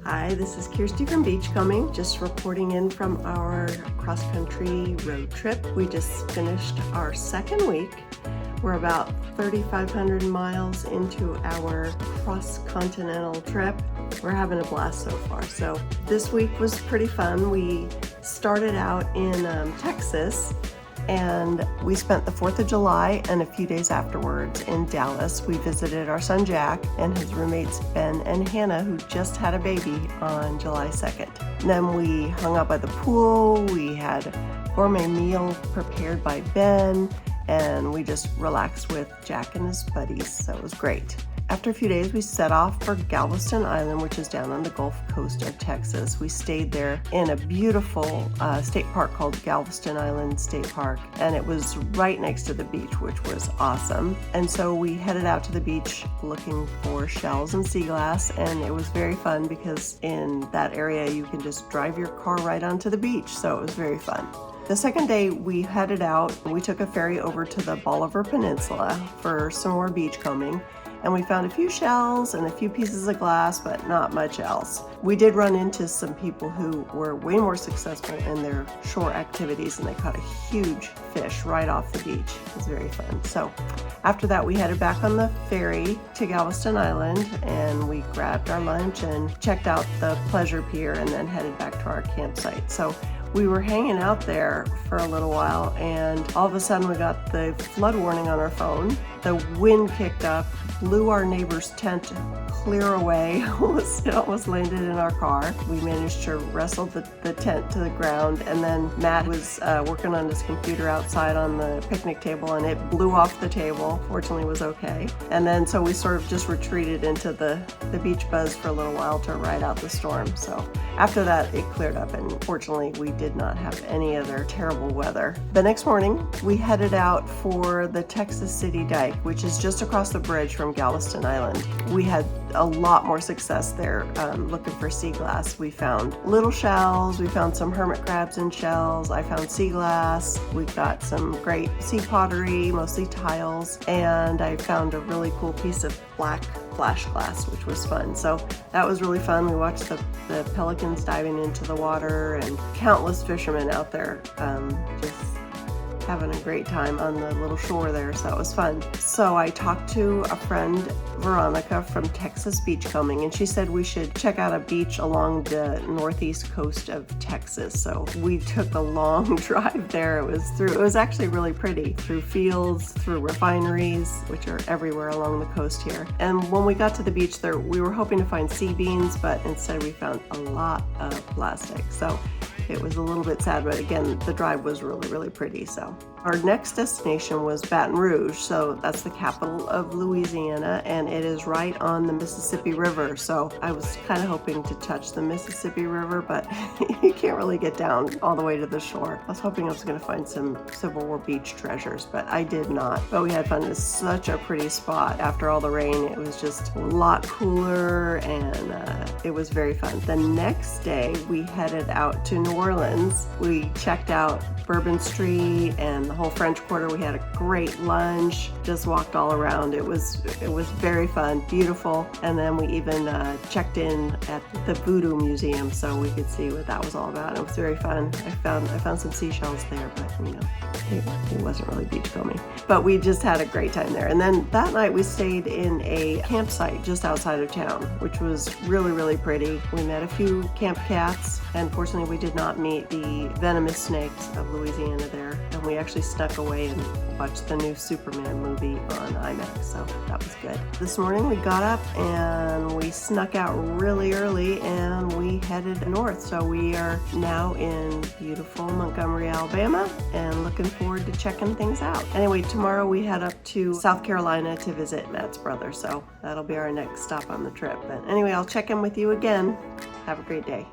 Hi, this is Kirsty from Beachcombing, just reporting in from our cross-country road trip. We just finished our second week. We're about 3,500 miles into our cross-continental trip. We're having a blast so far. So this week was pretty fun. We started out in Texas, and we spent the 4th of July and a few days afterwards in Dallas. We visited our son Jack and his roommates Ben and Hannah, who just had a baby on July 2nd. And then we hung out by the pool. We had a gourmet meal prepared by Ben, and we just relaxed with Jack and his buddies, so it was great. After a few days, we set off for Galveston Island, which is down on the Gulf Coast of Texas. We stayed there in a beautiful state park called Galveston Island State Park, and it was right next to the beach, which was awesome. And so we headed out to the beach looking for shells and sea glass, and it was very fun because in that area you can just drive your car right onto the beach, so it was very fun. The second day we headed out, we took a ferry over to the Bolivar Peninsula for some more beachcombing. And we found a few shells and a few pieces of glass, but not much else. We did run into some people who were way more successful in their shore activities, and they caught a huge fish right off the beach. It was very fun. So after that, we headed back on the ferry to Galveston Island, and we grabbed our lunch and checked out the pleasure pier and then headed back to our campsite. So we were hanging out there for a little while, and all of a sudden we got the flood warning on our phone. The wind kicked up, blew our neighbor's tent clear away. It almost landed in our car. We managed to wrestle the tent to the ground, and then Matt was working on his computer outside on the picnic table, and it blew off the table. Fortunately, it was okay. And then so we sort of just retreated into the beach buzz for a little while to ride out the storm. So after that, it cleared up, and fortunately, we did not have any other terrible weather. The next morning, we headed out for the Texas City Dike, which is just across the bridge from Galveston Island. We had a lot more success there looking for sea glass. We found little shells, we found some hermit crabs and shells, I found sea glass, we got some great sea pottery, mostly tiles, and I found a really cool piece of black flash glass, which was fun. So that was really fun. We watched the pelicans diving into the water and countless fishermen out there just having a great time on the little shore there, so that was fun. So I talked to a friend, Veronica, from Texas Beachcombing, and she said we should check out a beach along the northeast coast of Texas. So we took a long drive there. It was actually really pretty, through fields, through refineries, which are everywhere along the coast here. And when we got to the beach there, we were hoping to find sea beans, but instead we found a lot of plastic. So it was a little bit sad, but again, the drive was really, really pretty. So our next destination was Baton Rouge. So that's the capital of Louisiana, and it is right on the Mississippi River. So I was kind of hoping to touch the Mississippi River, but you can't really get down all the way to the shore. I was hoping I was going to find some Civil War beach treasures, but I did not. But we had fun. It was such a pretty spot. After all the rain, it was just a lot cooler, and it was very fun. The next day, we headed out to New Orleans. We checked out Bourbon Street and the whole French Quarter. We had a great lunch, just walked all around. It was very fun, beautiful. And then we even checked in at the Voodoo Museum so we could see what that was all about. It was very fun. I found some seashells there, but it wasn't really beachcombing. But we just had a great time there. And then that night we stayed in a campsite just outside of town, which was really, really pretty. We met a few camp cats, and fortunately we did not meet the venomous snakes of Louisiana there. And we actually snuck away and watched the new Superman movie on IMAX, so that was good. This morning we got up and we snuck out really early and we headed north. So we are now in beautiful Montgomery, Alabama, and looking forward to checking things out. Anyway, tomorrow we head up to South Carolina to visit Matt's brother, so that'll be our next stop on the trip. But anyway, I'll check in with you again. Have a great day.